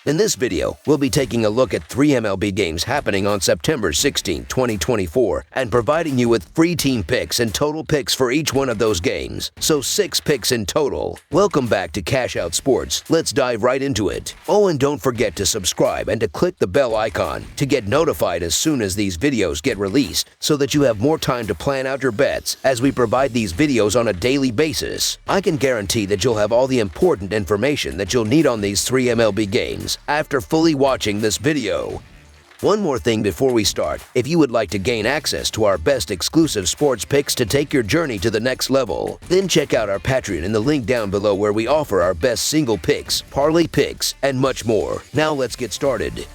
In this video, we'll be taking a look at 3 MLB games happening on September 16, 2024, and providing you with free team picks and total picks for each one of those games. So 6 picks in total. Welcome back to Cash Out Sports. Let's dive right into it. Oh, and don't forget to subscribe and to click the bell icon to get notified as soon as these videos get released, so that you have more time to plan out your bets as we provide these videos on a daily basis. I can guarantee that you'll have all the important information that you'll need on these 3 MLB games after fully watching this video. One more thing before we start: if you would like to gain access to our best exclusive sports picks to take your journey to the next level, then check out our Patreon in the link down below, where we offer our best single picks, parlay picks, and much more. Now let's get started.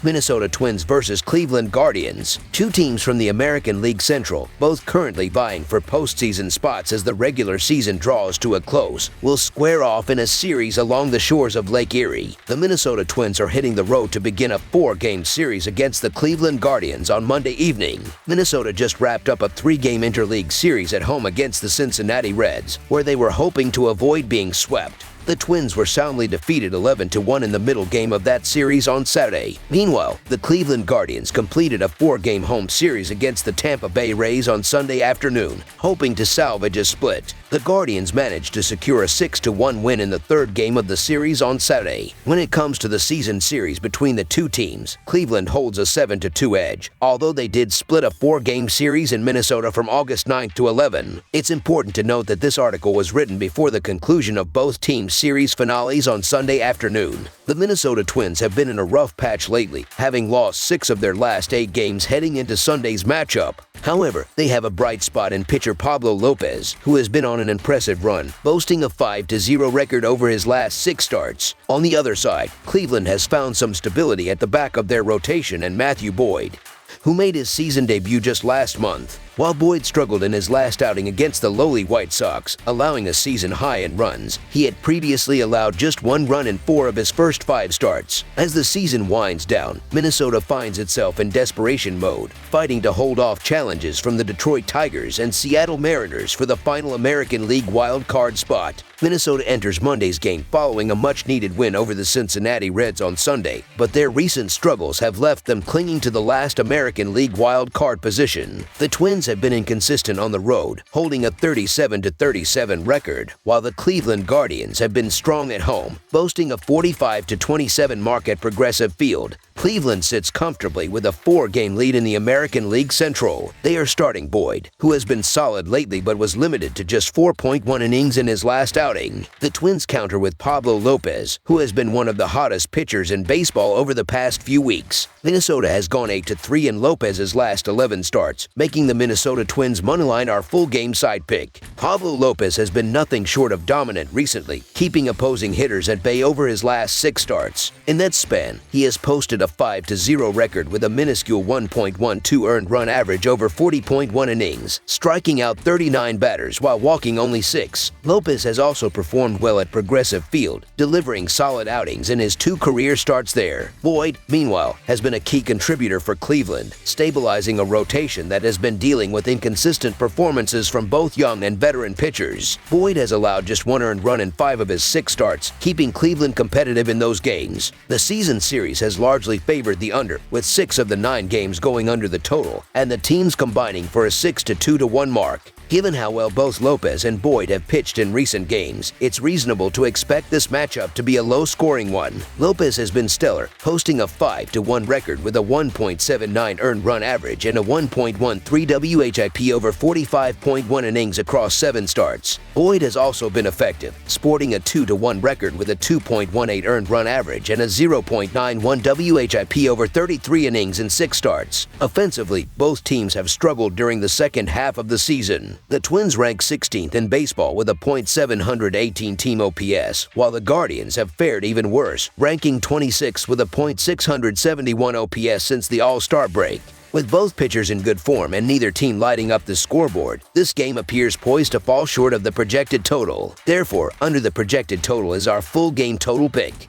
Minnesota Twins versus Cleveland Guardians. Two teams from the American League Central, both currently vying for postseason spots as the regular season draws to a close, will square off in a series along the shores of Lake Erie. The Minnesota Twins are hitting the road to begin a 4-game series against the Cleveland Guardians on Monday evening. Minnesota just wrapped up a 3-game interleague series at home against the Cincinnati Reds, where they were hoping to avoid being swept. The Twins were soundly defeated 11-1 in the middle game of that series on Saturday. Meanwhile, the Cleveland Guardians completed a 4-game home series against the Tampa Bay Rays on Sunday afternoon, hoping to salvage a split. The Guardians managed to secure a 6-1 win in the 3rd game of the series on Saturday. When it comes to the season series between the two teams, Cleveland holds a 7-2 edge, although they did split a 4-game series in Minnesota from August 9th to 11. It's important to note that this article was written before the conclusion of both teams' series finales on Sunday afternoon. The Minnesota Twins have been in a rough patch lately, having lost 6 of their last 8 games heading into Sunday's matchup. However, they have a bright spot in pitcher Pablo Lopez, who has been on an impressive run, boasting a 5-0 record over his last 6 starts. On the other side, Cleveland has found some stability at the back of their rotation in Matthew Boyd, who made his season debut just last month. While Boyd struggled in his last outing against the lowly White Sox, allowing a season high in runs, he had previously allowed just 1 run in 4 of his first 5 starts. As the season winds down, Minnesota finds itself in desperation mode, fighting to hold off challenges from the Detroit Tigers and Seattle Mariners for the final American League wild card spot. Minnesota enters Monday's game following a much-needed win over the Cincinnati Reds on Sunday, but their recent struggles have left them clinging to the last American League wild card position. The Twins have been inconsistent on the road, holding a 37-37 record, while the Cleveland Guardians have been strong at home, boasting a 45-27 mark at Progressive Field. Cleveland sits comfortably with a 4-game lead in the American League Central. They are starting Boyd, who has been solid lately but was limited to just 4.1 innings in his last outing. The Twins counter with Pablo Lopez, who has been one of the hottest pitchers in baseball over the past few weeks. Minnesota has gone 8-3 in Lopez's last 11 starts, making the Minnesota Twins moneyline our full-game side pick. Pablo Lopez has been nothing short of dominant recently, keeping opposing hitters at bay over his last 6 starts. In that span, he has posted a 5-0 record with a minuscule 1.12 earned run average over 40.1 innings, striking out 39 batters while walking only 6. Lopez has also performed well at Progressive Field, delivering solid outings in his 2 career starts there. Boyd, meanwhile, has been a key contributor for Cleveland, stabilizing a rotation that has been dealing with inconsistent performances from both young and veteran pitchers. Boyd has allowed just 1 earned run in 5 of his 6 starts, keeping Cleveland competitive in those games. The season series has largely favored the under, with 6 of the 9 games going under the total, and the teams combining for a 6-2-1 mark. Given how well both Lopez and Boyd have pitched in recent games, it's reasonable to expect this matchup to be a low-scoring one. Lopez has been stellar, posting a 5-1 record with a 1.79 earned run average and a 1.13 WHIP over 45.1 innings across 7 starts. Boyd has also been effective, sporting a 2-1 record with a 2.18 earned run average and a 0.91 WHIP over 33 innings in 6 starts. Offensively, both teams have struggled during the second half of the season. The Twins rank 16th in baseball with a .718 team OPS, while the Guardians have fared even worse, ranking 26th with a .671 OPS since the All-Star break. With both pitchers in good form and neither team lighting up the scoreboard, this game appears poised to fall short of the projected total. Therefore, under the projected total is our full game total pick.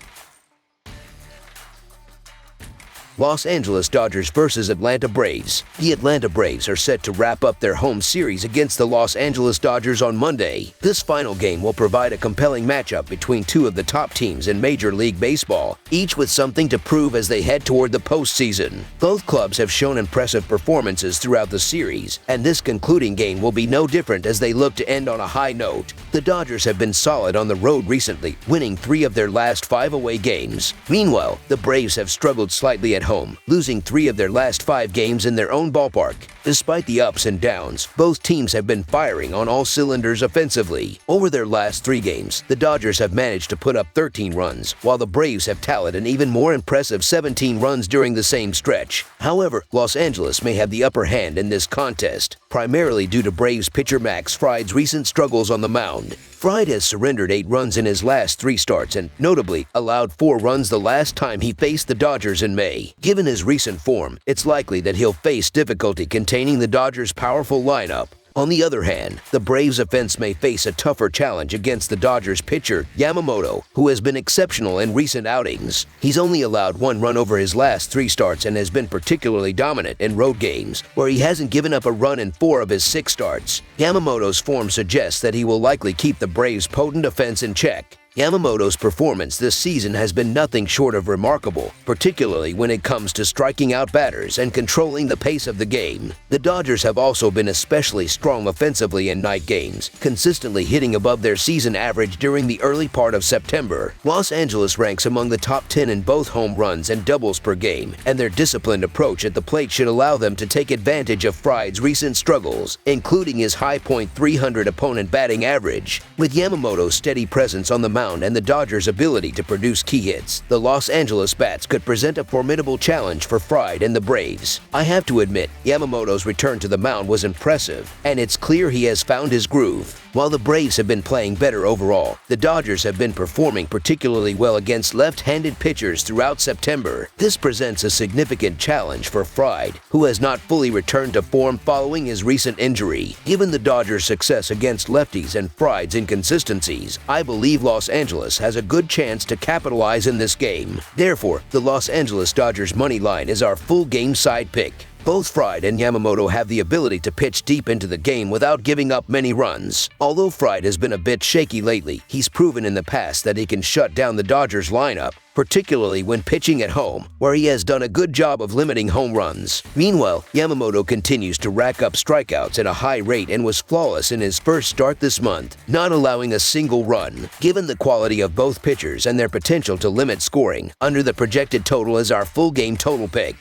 Los Angeles Dodgers versus Atlanta Braves. The Atlanta Braves are set to wrap up their home series against the Los Angeles Dodgers on Monday. This final game will provide a compelling matchup between two of the top teams in Major League Baseball, each with something to prove as they head toward the postseason. Both clubs have shown impressive performances throughout the series, and this concluding game will be no different as they look to end on a high note. The Dodgers have been solid on the road recently, winning 3 of their last 5 away games. Meanwhile, the Braves have struggled slightly at home, losing 3 of their last 5 games in their own ballpark. Despite the ups and downs, both teams have been firing on all cylinders offensively. Over their last 3 games, the Dodgers have managed to put up 13 runs, while the Braves have tallied an even more impressive 17 runs during the same stretch. However, Los Angeles may have the upper hand in this contest, primarily due to Braves pitcher Max Fried's recent struggles on the mound. Fried has surrendered 8 runs in his last 3 starts and, notably, allowed 4 runs the last time he faced the Dodgers in May. Given his recent form, it's likely that he'll face difficulty containing the Dodgers' powerful lineup. On the other hand, the Braves' offense may face a tougher challenge against the Dodgers pitcher Yamamoto, who has been exceptional in recent outings. He's only allowed 1 run over his last 3 starts and has been particularly dominant in road games, where he hasn't given up a run in 4 of his 6 starts. Yamamoto's form suggests that he will likely keep the Braves' potent offense in check. Yamamoto's performance this season has been nothing short of remarkable, particularly when it comes to striking out batters and controlling the pace of the game. The Dodgers have also been especially strong offensively in night games, consistently hitting above their season average during the early part of September. Los Angeles ranks among the top 10 in both home runs and doubles per game, and their disciplined approach at the plate should allow them to take advantage of Fried's recent struggles, including his high .300 opponent batting average. With Yamamoto's steady presence on the mound and the Dodgers' ability to produce key hits, the Los Angeles bats could present a formidable challenge for Fried and the Braves. I have to admit, Yamamoto's return to the mound was impressive, and it's clear he has found his groove. While the Braves have been playing better overall, the Dodgers have been performing particularly well against left-handed pitchers throughout September. This presents a significant challenge for Fried, who has not fully returned to form following his recent injury. Given the Dodgers' success against lefties and Fried's inconsistencies, I believe Los Angeles has a good chance to capitalize in this game. Therefore, the Los Angeles Dodgers money line is our full game side pick. Both Fried and Yamamoto have the ability to pitch deep into the game without giving up many runs. Although Fried has been a bit shaky lately, he's proven in the past that he can shut down the Dodgers lineup, particularly when pitching at home, where he has done a good job of limiting home runs. Meanwhile, Yamamoto continues to rack up strikeouts at a high rate and was flawless in his first start this month, not allowing a single run. Given the quality of both pitchers and their potential to limit scoring, under the projected total is our full game total pick.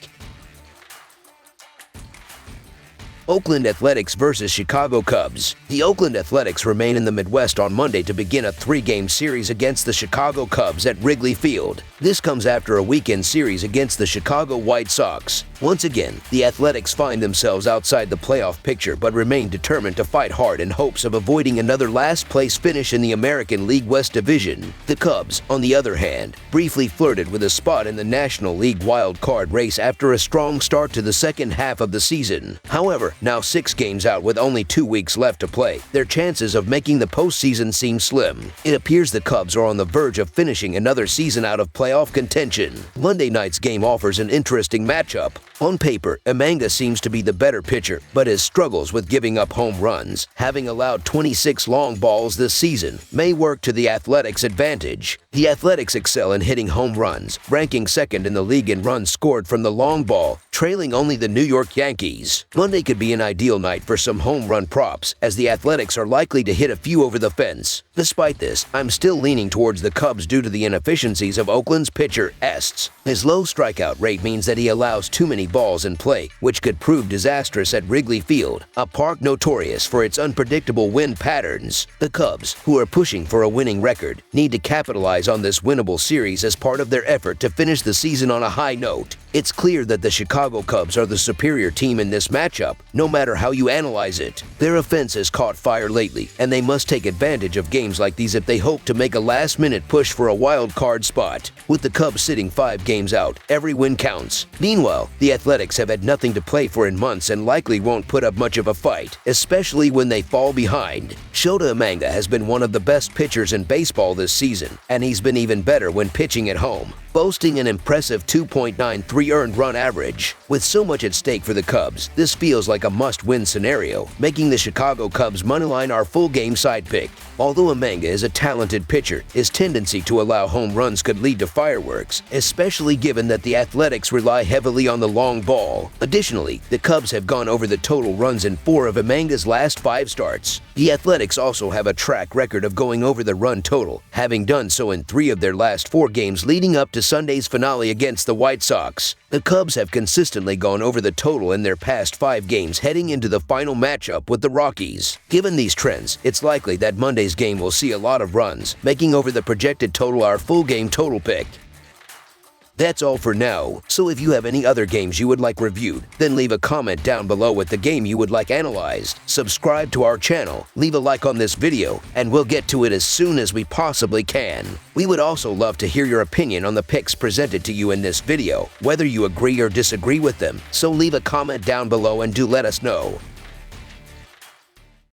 Oakland Athletics versus Chicago Cubs. The Oakland Athletics remain in the Midwest on Monday to begin a 3-game series against the Chicago Cubs at Wrigley Field. This comes after a weekend series against the Chicago White Sox. Once again, the Athletics find themselves outside the playoff picture but remain determined to fight hard in hopes of avoiding another last-place finish in the American League West Division. The Cubs, on the other hand, briefly flirted with a spot in the National League wild card race after a strong start to the second half of the season. However, now 6 games out with only 2 weeks left to play, their chances of making the postseason seem slim. It appears the Cubs are on the verge of finishing another season out of playoff contention. Monday night's game offers an interesting matchup. On paper, Emanga seems to be the better pitcher, but his struggles with giving up home runs, having allowed 26 long balls this season, may work to the Athletics' advantage. The Athletics excel in hitting home runs, ranking second in the league in runs scored from the long ball, trailing only the New York Yankees. Monday could be an ideal night for some home run props, as the Athletics are likely to hit a few over the fence. Despite this, I'm still leaning towards the Cubs due to the inefficiencies of Oakland's pitcher Estes. His low strikeout rate means that he allows too many balls in play, which could prove disastrous at Wrigley Field, a park notorious for its unpredictable wind patterns. The Cubs, who are pushing for a winning record, need to capitalize on this winnable series as part of their effort to finish the season on a high note. It's clear that the Chicago Cubs are the superior team in this matchup, no matter how you analyze it. Their offense has caught fire lately, and they must take advantage of games like these if they hope to make a last-minute push for a wild card spot. With the Cubs sitting 5 games out, every win counts. Meanwhile, the Athletics have had nothing to play for in months and likely won't put up much of a fight, especially when they fall behind. Shota Emanga has been one of the best pitchers in baseball this season, and he's been even better when pitching at home. boasting an impressive 2.93 earned run average. With so much at stake for the Cubs, this feels like a must-win scenario, making the Chicago Cubs moneyline our full-game side pick. Although Emanga is a talented pitcher, his tendency to allow home runs could lead to fireworks, especially given that the Athletics rely heavily on the long ball. Additionally, the Cubs have gone over the total runs in 4 of Emanga's last 5 starts. The Athletics also have a track record of going over the run total, having done so in 3 of their last 4 games leading up to Sunday's finale against the White Sox. The Cubs have consistently gone over the total in their past 5 games heading into the final matchup with the Rockies. Given these trends, it's likely that Monday's game will see a lot of runs, making over the projected total our full game total pick. That's all for now, so if you have any other games you would like reviewed, then leave a comment down below with the game you would like analyzed. Subscribe to our channel, leave a like on this video, and we'll get to it as soon as we possibly can. We would also love to hear your opinion on the picks presented to you in this video, whether you agree or disagree with them, so leave a comment down below and do let us know.